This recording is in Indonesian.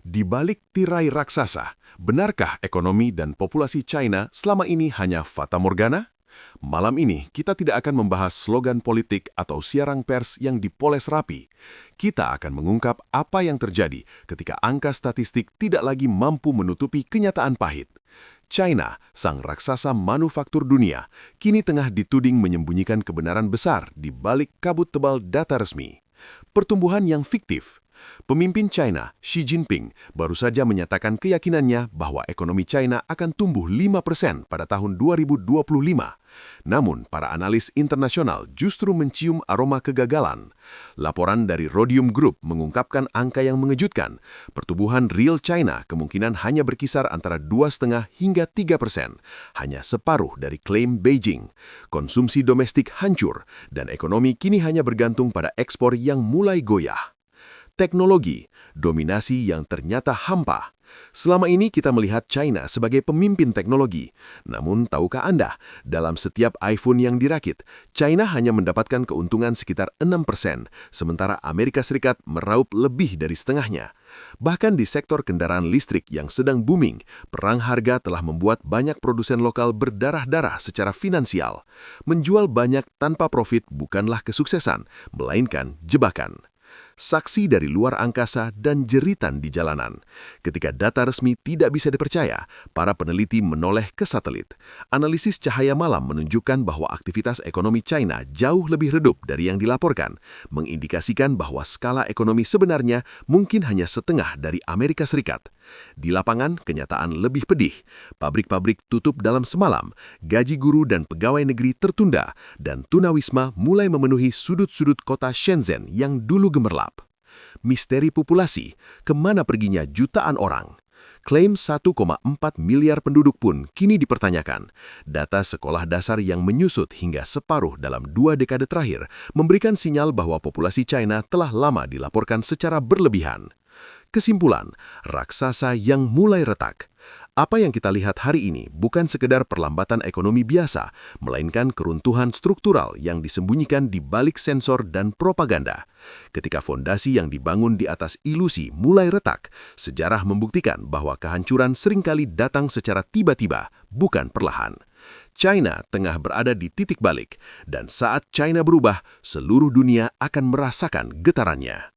Di balik tirai raksasa, benarkah ekonomi dan populasi China selama ini hanya fatamorgana? Malam ini kita tidak akan membahas slogan politik atau siaran pers yang dipoles rapi. Kita akan mengungkap apa yang terjadi ketika angka statistik tidak lagi mampu menutupi kenyataan pahit. China, sang raksasa manufaktur dunia, kini tengah dituding menyembunyikan kebenaran besar di balik kabut tebal data resmi. Pertumbuhan yang fiktif. Pemimpin China, Xi Jinping, baru saja menyatakan keyakinannya bahwa ekonomi China akan tumbuh 5% pada tahun 2025. Namun, para analis internasional justru mencium aroma kegagalan. Laporan dari Rhodium Group mengungkapkan angka yang mengejutkan. Pertumbuhan real China kemungkinan hanya berkisar antara 2,5 hingga 3%, hanya separuh dari klaim Beijing. Konsumsi domestik hancur, dan ekonomi kini hanya bergantung pada ekspor yang mulai goyah. Teknologi, dominasi yang ternyata hampa. Selama ini kita melihat China sebagai pemimpin teknologi. Namun, tahukah Anda, dalam setiap iPhone yang dirakit, China hanya mendapatkan keuntungan sekitar 6%, sementara Amerika Serikat meraup lebih dari setengahnya. Bahkan di sektor kendaraan listrik yang sedang booming, perang harga telah membuat banyak produsen lokal berdarah-darah secara finansial. Menjual banyak tanpa profit bukanlah kesuksesan, melainkan jebakan. Saksi dari luar angkasa dan jeritan di jalanan. Ketika data resmi tidak bisa dipercaya, para peneliti menoleh ke satelit. Analisis cahaya malam menunjukkan bahwa aktivitas ekonomi China jauh lebih redup dari yang dilaporkan, mengindikasikan bahwa skala ekonomi sebenarnya mungkin hanya setengah dari Amerika Serikat. Di lapangan, kenyataan lebih pedih. Pabrik-pabrik tutup dalam semalam, gaji guru dan pegawai negeri tertunda, dan tunawisma mulai memenuhi sudut-sudut kota Shenzhen yang dulu gemerlap. Misteri populasi, kemana perginya jutaan orang? Klaim 1,4 miliar penduduk pun kini dipertanyakan. Data sekolah dasar yang menyusut hingga separuh dalam 2 dekade terakhir memberikan sinyal bahwa populasi China telah lama dilaporkan secara berlebihan. Kesimpulan, raksasa yang mulai retak. Apa yang kita lihat hari ini bukan sekedar perlambatan ekonomi biasa, melainkan keruntuhan struktural yang disembunyikan di balik sensor dan propaganda. Ketika fondasi yang dibangun di atas ilusi mulai retak, sejarah membuktikan bahwa kehancuran seringkali datang secara tiba-tiba, bukan perlahan. China tengah berada di titik balik, dan saat China berubah, seluruh dunia akan merasakan getarannya.